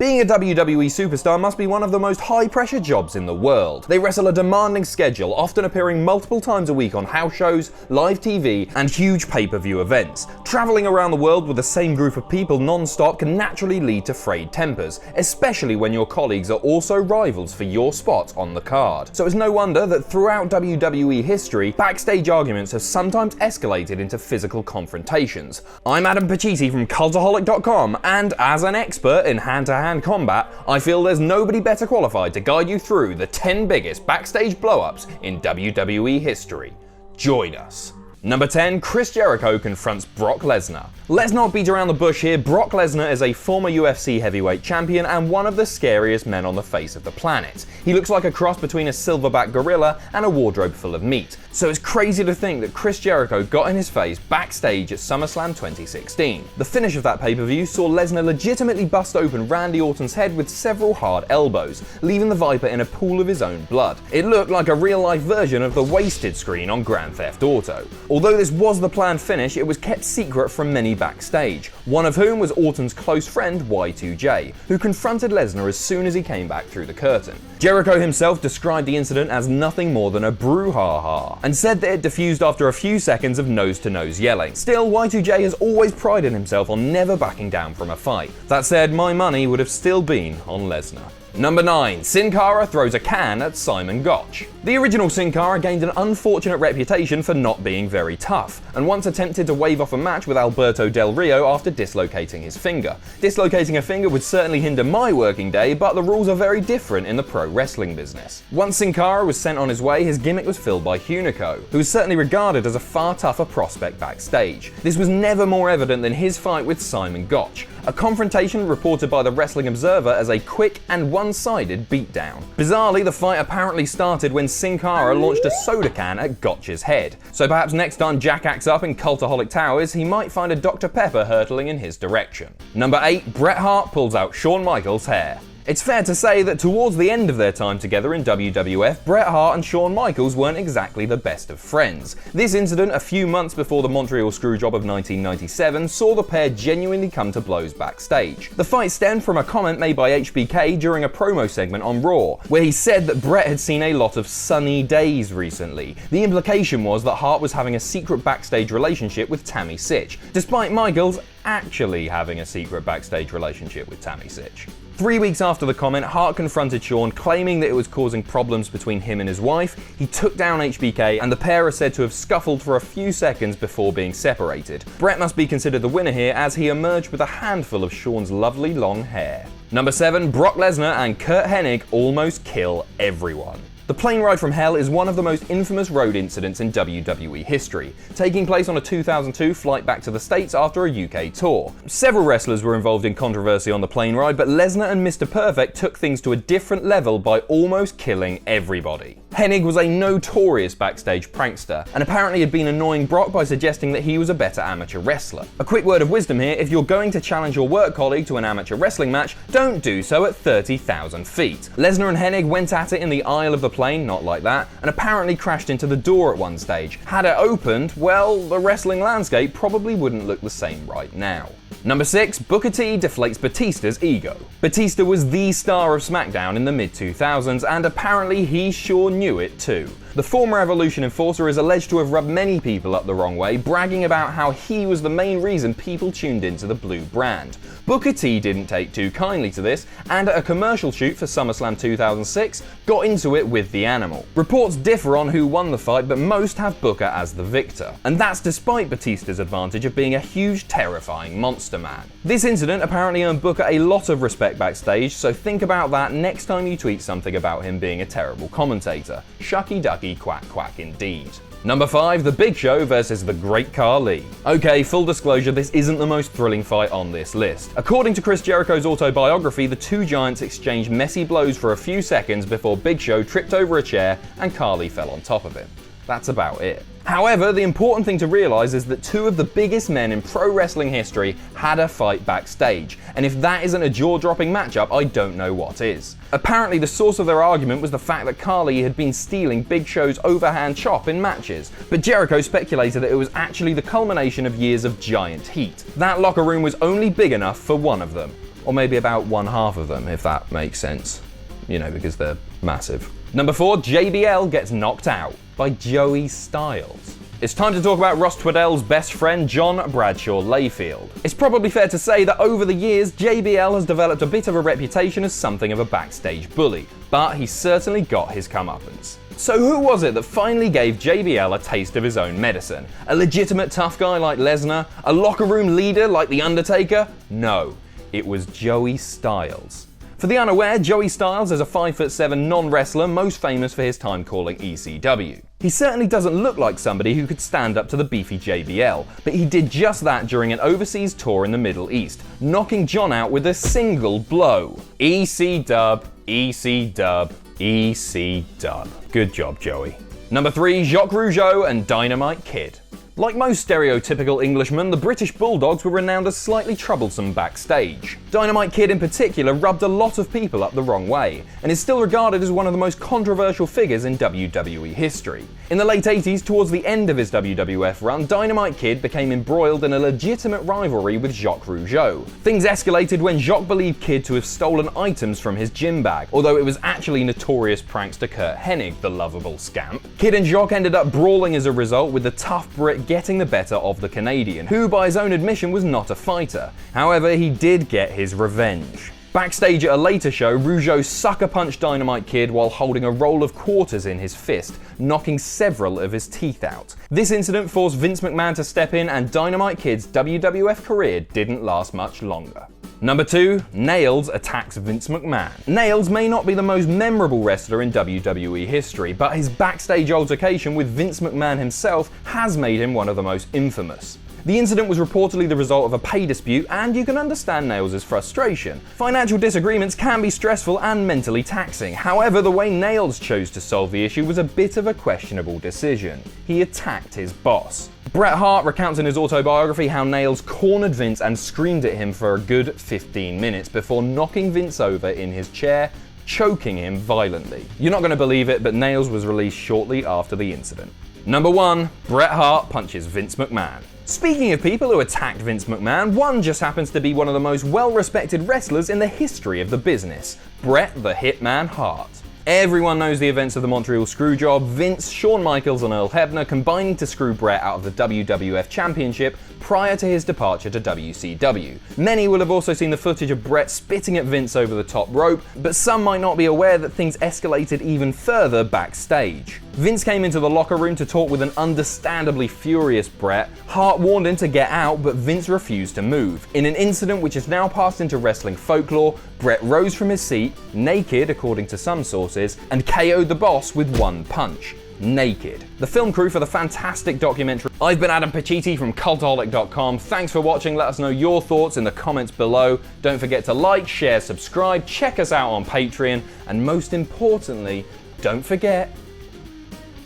Being a WWE superstar must be one of the most high-pressure jobs in the world. They wrestle a demanding schedule, often appearing multiple times a week on house shows, live TV, and huge pay-per-view events. Traveling around the world with the same group of people non-stop can naturally lead to frayed tempers, especially when your colleagues are also rivals for your spot on the card. So it's no wonder that throughout WWE history, backstage arguments have sometimes escalated into physical confrontations. I'm Adam Pacitti from Cultaholic.com, and as an expert in hand-to-hand combat, I feel there's nobody better qualified to guide you through the 10 biggest backstage blow-ups in WWE history. Join us. Number 10, Chris Jericho confronts Brock Lesnar. Let's not beat around the bush here. Brock Lesnar is a former UFC heavyweight champion and one of the scariest men on the face of the planet. He looks like a cross between a silverback gorilla and a wardrobe full of meat. So it's crazy to think that Chris Jericho got in his face backstage at SummerSlam 2016. The finish of that pay-per-view saw Lesnar legitimately bust open Randy Orton's head with several hard elbows, leaving the Viper in a pool of his own blood. It looked like a real-life version of the wasted screen on Grand Theft Auto. Although this was the planned finish, it was kept secret from many backstage, one of whom was Orton's close friend Y2J, who confronted Lesnar as soon as he came back through the curtain. Jericho himself described the incident as nothing more than a brouhaha, and said that it diffused after a few seconds of nose-to-nose yelling. Still, Y2J has always prided himself on never backing down from a fight. That said, my money would have still been on Lesnar. Number 9. Sin Cara throws a can at Simon Gotch. The original Sin Cara gained an unfortunate reputation for not being very tough, and once attempted to wave off a match with Alberto Del Rio after dislocating his finger. Dislocating a finger would certainly hinder my working day, but the rules are very different in the pro wrestling business. Once Sin Cara was sent on his way, his gimmick was filled by Hunico, who was certainly regarded as a far tougher prospect backstage. This was never more evident than his fight with Simon Gotch, a confrontation reported by the Wrestling Observer as a quick and one-sided beatdown. Bizarrely, the fight apparently started when Sin Cara launched a soda can at Gotch's head. So perhaps next time Jack acts up in Cultaholic Towers, he might find a Dr. Pepper hurtling in his direction. Number 8. Bret Hart pulls out Shawn Michaels' hair. It's fair to say that towards the end of their time together in WWF, Bret Hart and Shawn Michaels weren't exactly the best of friends. This incident, a few months before the Montreal Screwjob of 1997, saw the pair genuinely come to blows backstage. The fight stemmed from a comment made by HBK during a promo segment on Raw, where he said that Bret had seen a lot of sunny days recently. The implication was that Hart was having a secret backstage relationship with Tammy Sytch, despite Michaels actually having a secret backstage relationship with Tammy Sytch. 3 weeks after the comment, Hart confronted Shawn, claiming that it was causing problems between him and his wife. He took down HBK, and the pair are said to have scuffled for a few seconds before being separated. Bret must be considered the winner here, as he emerged with a handful of Shawn's lovely long hair. Number 7. Brock Lesnar and Curt Hennig almost kill everyone. The plane ride from hell is one of the most infamous road incidents in WWE history, taking place on a 2002 flight back to the States after a UK tour. Several wrestlers were involved in controversy on the plane ride, but Lesnar and Mr. Perfect took things to a different level by almost killing everybody. Hennig was a notorious backstage prankster, and apparently had been annoying Brock by suggesting that he was a better amateur wrestler. A quick word of wisdom here: if you're going to challenge your work colleague to an amateur wrestling match, don't do so at 30,000 feet. Lesnar and Hennig went at it in the aisle of the plane, not like that, and apparently crashed into the door at one stage. Had it opened, well, the wrestling landscape probably wouldn't look the same right now. Number 6. Booker T deflates Batista's ego. Batista was the star of SmackDown in the mid-2000s, and apparently he sure knew it too. The former Evolution enforcer is alleged to have rubbed many people up the wrong way, bragging about how he was the main reason people tuned into the blue brand. Booker T didn't take too kindly to this, and at a commercial shoot for SummerSlam 2006, got into it with the animal. Reports differ on who won the fight, but most have Booker as the victor. And that's despite Batista's advantage of being a huge, terrifying monster man. This incident apparently earned Booker a lot of respect backstage, so think about that next time you tweet something about him being a terrible commentator. Shucky ducky quack quack indeed. Number 5. The Big Show versus the Great Khali. Okay, full disclosure, this isn't the most thrilling fight on this list. According to Chris Jericho's autobiography, the two giants exchanged messy blows for a few seconds before Big Show tripped over a chair and Khali fell on top of him. That's about it. However, the important thing to realize is that two of the biggest men in pro wrestling history had a fight backstage, and if that isn't a jaw-dropping matchup, I don't know what is. Apparently, the source of their argument was the fact that Khali had been stealing Big Show's overhand chop in matches, but Jericho speculated that it was actually the culmination of years of giant heat. That locker room was only big enough for one of them. Or maybe about 1/2 of them, if that makes sense. You know, because they're massive. Number 4, JBL gets knocked out by Joey Styles. It's time to talk about Ross Tweddell's best friend, John Bradshaw Layfield. It's probably fair to say that over the years, JBL has developed a bit of a reputation as something of a backstage bully, but he's certainly got his comeuppance. So who was it that finally gave JBL a taste of his own medicine? A legitimate tough guy like Lesnar? A locker room leader like The Undertaker? No, it was Joey Styles. For the unaware, Joey Styles is a 5'7" non-wrestler most famous for his time calling ECW. He certainly doesn't look like somebody who could stand up to the beefy JBL, but he did just that during an overseas tour in the Middle East, knocking John out with a single blow. EC dub, EC dub, EC dub. Good job, Joey. Number 3, Jacques Rougeau and Dynamite Kid. Like most stereotypical Englishmen, the British Bulldogs were renowned as slightly troublesome backstage. Dynamite Kid in particular rubbed a lot of people up the wrong way, and is still regarded as one of the most controversial figures in WWE history. In the late 80s, towards the end of his WWF run, Dynamite Kid became embroiled in a legitimate rivalry with Jacques Rougeau. Things escalated when Jacques believed Kid to have stolen items from his gym bag, although it was actually notorious prankster Kurt Hennig, the lovable scamp. Kid and Jacques ended up brawling as a result, with the tough Brit getting the better of the Canadian, who by his own admission was not a fighter. However, he did get his revenge. Backstage at a later show, Rougeau sucker punched Dynamite Kid while holding a roll of quarters in his fist, knocking several of his teeth out. This incident forced Vince McMahon to step in, and Dynamite Kid's WWF career didn't last much longer. Number 2, Nails attacks Vince McMahon. Nails may not be the most memorable wrestler in WWE history, but his backstage altercation with Vince McMahon himself has made him one of the most infamous. The incident was reportedly the result of a pay dispute, and you can understand Nails' frustration. Financial disagreements can be stressful and mentally taxing. However, the way Nails chose to solve the issue was a bit of a questionable decision. He attacked his boss. Bret Hart recounts in his autobiography how Nails cornered Vince and screamed at him for a good 15 minutes before knocking Vince over in his chair, choking him violently. You're not going to believe it, but Nails was released shortly after the incident. Number 1, Bret Hart punches Vince McMahon. Speaking of people who attacked Vince McMahon, one just happens to be one of the most well-respected wrestlers in the history of the business, Bret the Hitman Hart. Everyone knows the events of the Montreal Screwjob, Vince, Shawn Michaels and Earl Hebner combining to screw Bret out of the WWF Championship prior to his departure to WCW. Many will have also seen the footage of Bret spitting at Vince over the top rope, but some might not be aware that things escalated even further backstage. Vince came into the locker room to talk with an understandably furious Bret. Hart warned him to get out, but Vince refused to move. In an incident which has now passed into wrestling folklore, Bret rose from his seat, naked according to some sources, and KO'd the boss with one punch. Naked. The film crew for the fantastic documentary. I've been Adam Pacitti from Cultaholic.com. Thanks for watching. Let us know your thoughts in the comments below. Don't forget to like, share, subscribe, check us out on Patreon, and most importantly, don't forget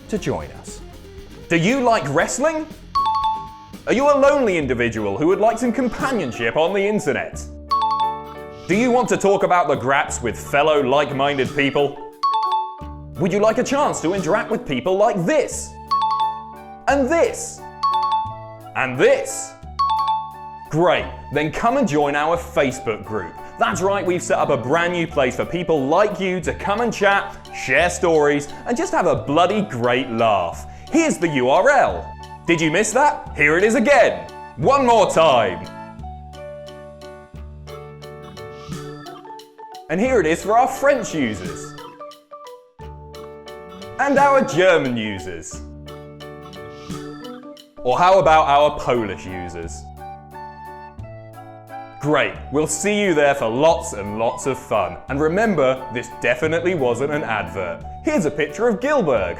to join us. Do you like wrestling? Are you a lonely individual who would like some companionship on the internet? Do you want to talk about the graps with fellow like-minded people? Would you like a chance to interact with people like this? And this? And this? Great, then come and join our Facebook group. That's right, we've set up a brand new place for people like you to come and chat, share stories, and just have a bloody great laugh. Here's the URL. Did you miss that? Here it is again. One more time. And here it is for our French users. And our German users. Or how about our Polish users? Great, we'll see you there for lots and lots of fun. And remember, this definitely wasn't an advert. Here's a picture of Gilbert.